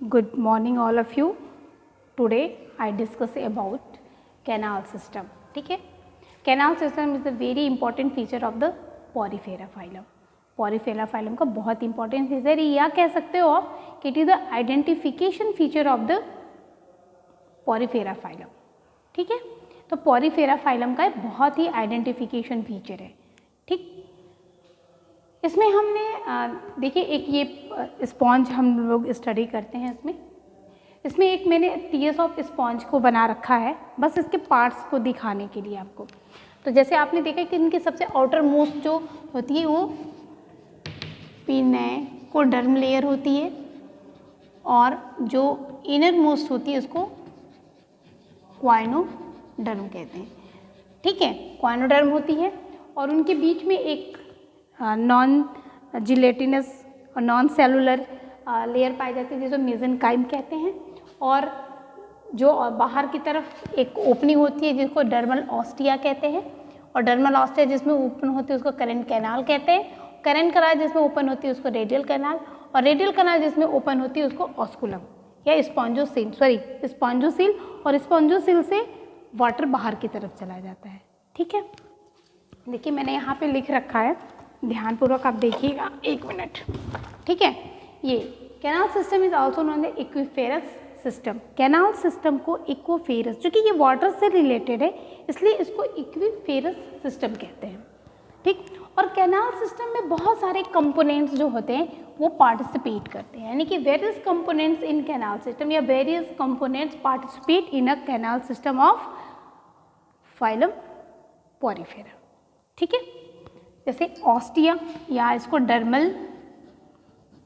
Good morning all of you. Today I discuss about canal system. ठीक है, canal system is a very important feature of the Porifera phylum. Porifera phylum का बहुत important feature है, या कह सकते हो आप कि it is the identification feature of the Porifera phylum. ठीक है, तो Porifera phylum का बहुत ही identification feature है. ठीक, इसमें हमने देखिए एक ये स्पॉन्ज हम लोग स्टडी करते हैं इसमें एक मैंने टीएस ऑफ स्पॉन्ज को बना रखा है बस इसके पार्ट्स को दिखाने के लिए आपको। तो जैसे आपने देखा कि इनकी सबसे आउटर मोस्ट जो होती है वो पिनेकोडर्म लेयर होती है और जो इनर मोस्ट होती है उसको क्वाइनोडर्म कहते हैं। ठीक है, क्वाइनोडर्म होती है और उनके बीच में एक नॉन जिलेटिनस और नॉन सेलुलर लेयर पाई जाती है जिसे मेसेनकाइम कहते हैं, और जो बाहर की तरफ एक ओपनिंग होती है जिसको डर्मल ऑस्टिया कहते हैं, और डर्मल ऑस्टिया जिसमें ओपन होती है उसको करेंट कैनाल कहते हैं, करेंट कैनाल जिसमें ओपन होती है उसको रेडियल कैनाल, और रेडियल कैनाल जिसमें ओपन होती है उसको ऑस्कुलम या स्पॉन्जोसील, और स्पॉन्जोसील से वाटर बाहर की तरफ चला जाता है। ठीक है, देखिए मैंने यहाँ पे लिख रखा है, ध्यानपूर्वक आप देखिएगा, एक मिनट। ठीक है, ये canal system is also known the aquiferous system. Canal system को एक्विफेरस, क्योंकि ये वाटर से रिलेटेड है इसलिए इसको एक्विफेरस सिस्टम कहते हैं। ठीक, और कैनाल सिस्टम में बहुत सारे कंपोनेंट्स जो होते हैं वो पार्टिसिपेट करते हैं, यानी कि various components in canal system या various components participate in a canal system of phylum Porifera. ठीक है, जैसे ऑस्टिया या इसको डर्मल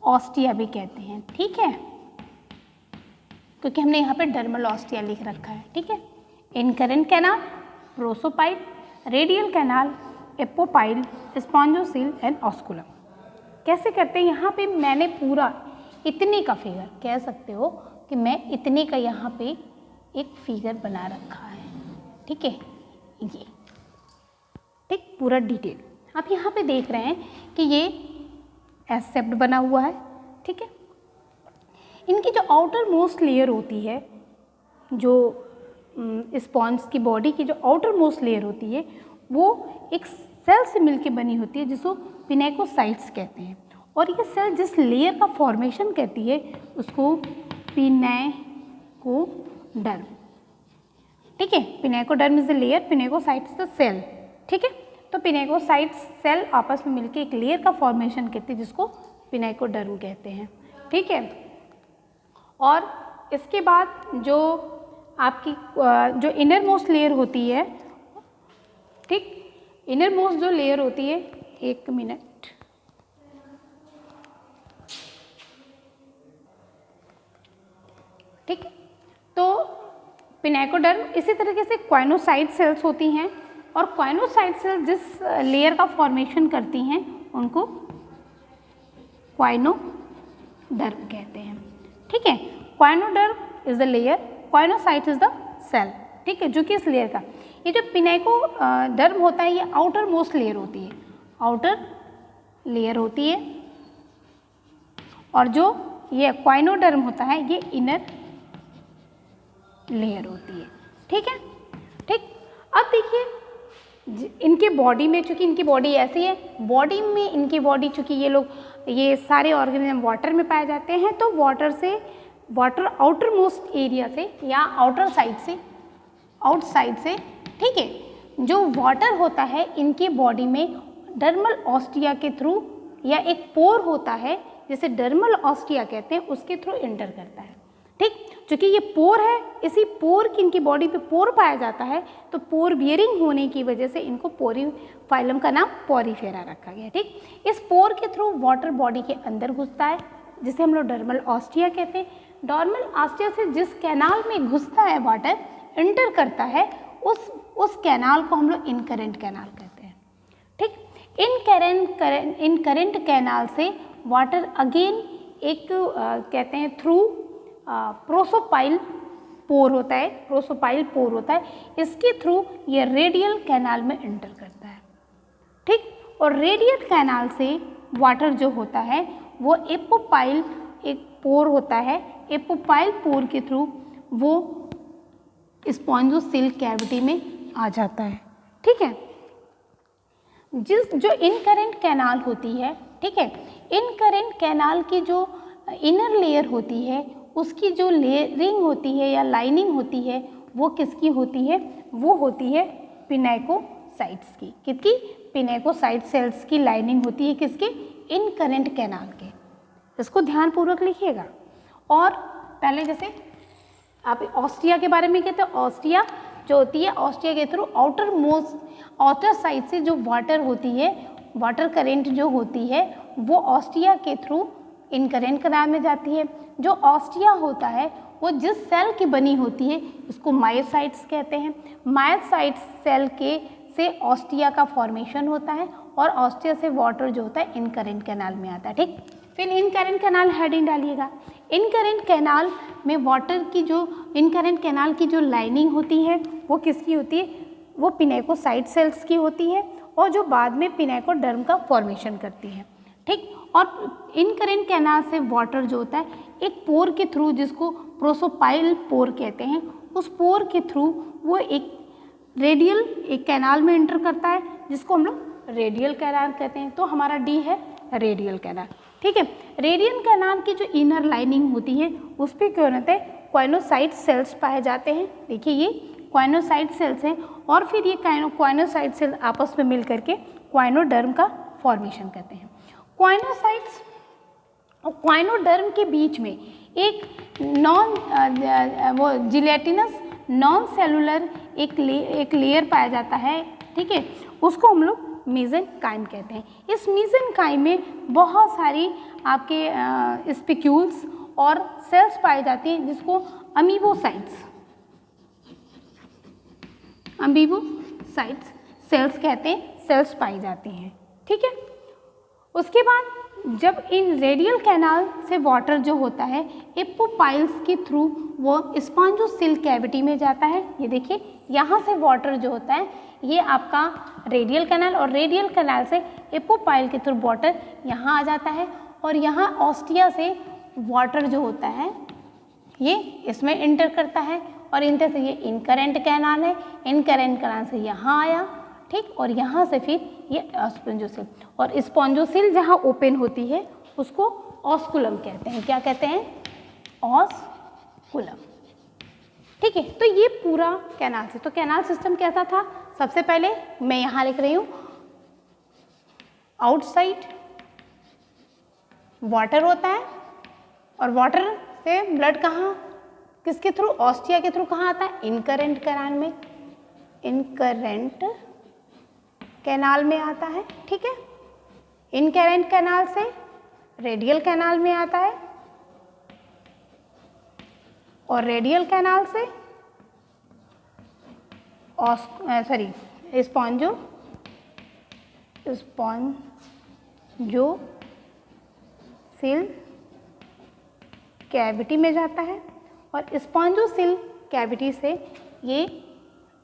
ऑस्टिया भी कहते हैं। ठीक है, क्योंकि हमने यहाँ पे डर्मल ऑस्टिया लिख रखा है। ठीक है, incurrent canal, prosopyle, radial canal, apopyle, spongocoel and osculum. कैसे करते हैं, यहाँ पे मैंने पूरा इतने का फिगर कह सकते हो कि मैं इतने का यहाँ पे एक फिगर बना रखा है। ठीक है, ये ठीक पूरा डिटेल आप यहाँ पे देख रहे हैं कि ये एसेप्ट बना हुआ है। ठीक है, इनकी जो आउटर मोस्ट लेयर होती है, जो स्पॉन्ज की बॉडी की जो आउटर मोस्ट लेयर होती है वो एक सेल से मिलके बनी होती है जिसको पिनेकोसाइट्स कहते हैं, और ये सेल जिस लेयर का फॉर्मेशन कहती है उसको पिनेकोडर्म। ठीक है, pinacoderm is the layer, pinacocytes the cell. ठीक है, तो पिनेकोसाइट्स सेल आपस में मिलके एक लेयर का फॉर्मेशन करते हैं जिसको पिनेकोडर्म कहते हैं। ठीक है, और इसके बाद जो आपकी जो इनर मोस्ट लेयर होती है, ठीक, इनर मोस्ट जो लेयर होती है, एक मिनट, ठीक है, तो पिनेकोडर्म इसी तरीके से क्वाइनोसाइट सेल्स होती हैं, और क्वाइनोसाइट सेल्स जिस लेयर का फॉर्मेशन करती हैं उनको क्वाइनोडर्म कहते हैं। ठीक है, choanoderm is the layer, choanocyte is the cell. ठीक है, जो कि इस लेयर का, ये जो पिनेकोडर्म होता है ये आउटर मोस्ट लेयर होती है, आउटर लेयर होती है, और जो ये क्वाइनोडर्म होता है ये इनर लेयर होती है। ठीक है, ठीक, अब देखिए इनके बॉडी में, चूँकि इनकी बॉडी ऐसी है, बॉडी में इनकी बॉडी चूँकि ये सारे ऑर्गेनिज्म वाटर में पाए जाते हैं, तो वाटर आउटर मोस्ट एरिया से या आउटसाइड से, ठीक है, जो वाटर होता है इनकी बॉडी में डर्मल ऑस्टिया के थ्रू या एक पोर होता है जिसे डर्मल ऑस्टिया कहते हैं, उसके थ्रू एंटर करता है। ठीक, चूँकि ये पोर है, इसी पोर की इनकी बॉडी पे पोर पाया जाता है, तो पोर बियरिंग होने की वजह से इनको फाइलम का नाम पोरिफेरा रखा गया। ठीक, इस पोर के थ्रू वाटर बॉडी के अंदर घुसता है जिसे हम लोग डर्मल ऑस्टिया कहते हैं। डर्मल ऑस्टिया से जिस कैनाल में घुसता है वाटर, एंटर करता है, उस कैनाल को हम लोग इनकरेंट कैनाल कहते हैं। ठीक, इनकरेंट कैनाल से वाटर अगेन एक कहते हैं थ्रू प्रोसोपाइल पोर होता है, इसके थ्रू ये रेडियल कैनाल में एंटर करता है। ठीक, और रेडियल कैनाल से वाटर जो होता है वो एपोपाइल एक पोर होता है, एपोपाइल पोर के थ्रू वो स्पॉन्जोसिल कैविटी में आ जाता है। ठीक है, जो इनकरेंट कैनाल होती है, ठीक है, इनकरेंट कैनाल की जो इनर लेयर होती है उसकी जो लेयरिंग होती है या लाइनिंग होती है वो किसकी होती है, वो होती है पिनेकोसाइट्स की। किसकी? पिनेकोसाइट सेल्स की लाइनिंग होती है किसके? इनकरेंट कैनाल के। इसको ध्यानपूर्वक लिखिएगा। और पहले जैसे आप ऑस्टिया के बारे में कहते हैं, ऑस्टिया जो होती है, ऑस्टिया के थ्रू आउटर साइड से जो वाटर होती है, वाटर करेंट जो होती है वो ऑस्टिया के थ्रू इनकरेंट कैनाल में जाती है। जो ऑस्टिया होता है वो जिस सेल की बनी होती है उसको मायोसाइट्स कहते हैं। मायोसाइट्स सेल के से ऑस्टिया का फॉर्मेशन होता है और ऑस्टिया से वाटर जो होता है इनकरेंट कैनाल में आता है। ठीक, फिर इनकरेंट कैनाल हेडिंग डालिएगा। इनकरेंट कैनाल में वाटर की जो इनकरेंट कैनाल की जो लाइनिंग होती है वो किसकी होती है? वो पिनेकोसाइट सेल्स की होती है और जो बाद में पिनेकोडर्म का फॉर्मेशन करती है। ठीक, और इनकरेंट कैनाल से वाटर जो होता है एक पोर के थ्रू, जिसको प्रोसोपाइल पोर कहते हैं, उस पोर के थ्रू वो एक रेडियल एक कैनाल में एंटर करता है जिसको हम लोग रेडियल कैनाल कहते हैं। तो हमारा डी है रेडियल कैनाल। ठीक है, रेडियल कैनाल की जो इनर लाइनिंग होती है उस पर क्या होता है? क्वाइनोसाइट सेल्स पाए जाते हैं। देखिए ये क्वाइनोसाइट सेल्स हैं और फिर ये क्वाइनोसाइट सेल आपस में मिल करके क्वाइनोडर्म का फॉर्मेशन करते हैं। क्वाइनोसाइट्स और क्वाइनोडर्म के बीच में एक वो जिलेटिनस नॉन सेलुलर एक लेयर पाया जाता है। ठीक है, उसको हम लोग मेसेनकाइम कहते हैं। इस मेसेनकाइम में बहुत सारी आपके स्पिक्यूल्स और सेल्स पाई जाती हैं जिसको अमीबोसाइट्स सेल्स कहते हैं, सेल्स पाई जाती हैं। ठीक है, उसके बाद जब इन रेडियल कैनाल से वाटर जो होता है एपोपाइल्स के थ्रू वो स्पॉन्जोसिल कैविटी में जाता है। ये देखिए यहाँ से वाटर जो होता है ये आपका रेडियल कैनाल, और रेडियल कैनाल से एपोपाइल के थ्रू वाटर यहाँ आ जाता है और यहाँ ऑस्टिया से वाटर जो होता है ये इसमें इंटर करता है और इंटर से ये इनकरेंट कैनाल है, इनकरेंट कैनाल से यहाँ आया। ठीक, और यहाँ से फिर ये स्पॉन्जोसिल, और स्पॉन्जोसिल जहाँ ओपन होती है उसको ऑस्कुलम कहते हैं। क्या कहते हैं? ऑस्कुलम। ठीक है, तो ये पूरा कैनाल से, तो कैनाल सिस्टम कैसा था? सबसे पहले मैं यहाँ लिख रही हूँ आउटसाइड वाटर होता है और वाटर से ब्लड कहाँ, किसके थ्रू? ऑस्टिया के थ्रू कहाँ आता है? इनकरेंट कैनाल में, इनकरेंट कैनाल में आता है। ठीक है, इनकरेंट कैनाल से रेडियल कैनाल में आता है और रेडियल कैनाल से स्पॉन्जोसिल कैविटी में जाता है और स्पॉन्जोसिल कैविटी से ये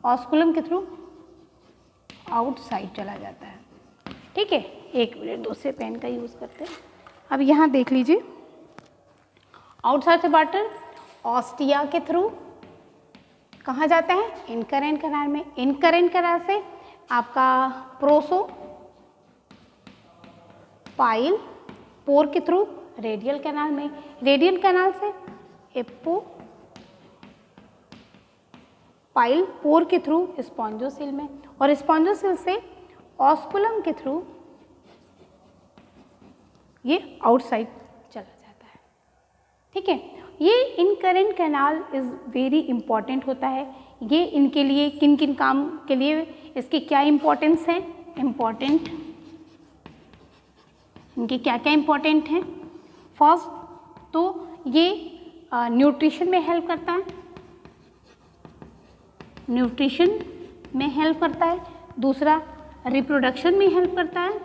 ऑस्कुलम के थ्रू आउटसाइड चला जाता है। ठीक है, एक मिनट दूसरे पेन का यूज़ करते हैं। अब यहाँ देख लीजिए, आउटसाइड से वाटर ऑस्टिया के थ्रू कहाँ जाता है? इनकरेंट कैनाल में। इनकरेंट कैनाल से आपका प्रोसोपाइल पोर के थ्रू रेडियल कैनाल में, रेडियल कैनाल से एपोपाइल पोर के थ्रू स्पॉन्जोसिल में, और स्पॉन्जोसिल से ऑस्कुलम के थ्रू ये आउटसाइड चला जाता है। ठीक है, ये incurrent canal is very important होता है। ये इनके लिए किन किन काम के लिए इसकी क्या इम्पोर्टेंस है? इम्पॉर्टेंट इनके क्या क्या इम्पोर्टेंट हैं? फर्स्ट तो ये न्यूट्रिशन में हेल्प करता है, न्यूट्रिशन में हेल्प करता है। दूसरा रिप्रोडक्शन में हेल्प करता है,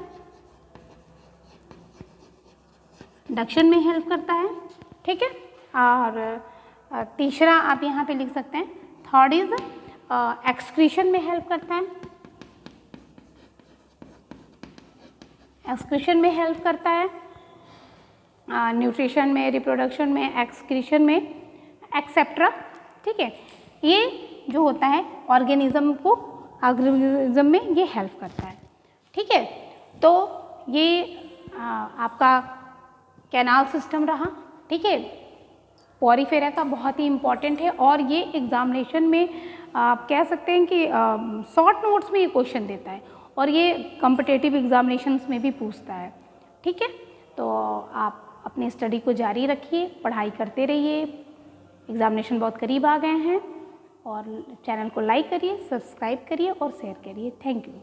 डक्शन में हेल्प करता है। ठीक है, और तीसरा आप यहाँ पे लिख सकते हैं, थर्ड इज एक्सक्रीशन में हेल्प करता है, एक्सक्रीशन में हेल्प करता है। न्यूट्रिशन में, रिप्रोडक्शन में, एक्सक्रीशन में, एक्सेट्रा। ठीक है, ये जो होता है ऑर्गेनिज्म में ये हेल्प करता है। ठीक है, तो ये आपका कैनाल सिस्टम रहा। ठीक है, पॉरीफेरा का बहुत ही इम्पॉर्टेंट है और ये एग्जामिनेशन में आप कह सकते हैं कि शॉर्ट नोट्स में ये क्वेश्चन देता है और ये कॉम्पिटिटिव एग्जामिनेशंस में भी पूछता है। ठीक है, तो आप अपनी स्टडी को जारी रखिए, पढ़ाई करते रहिए, एग्जामिनेशन बहुत करीब आ गए हैं और चैनल को लाइक करिए, सब्सक्राइब करिए और शेयर करिए। Thank you.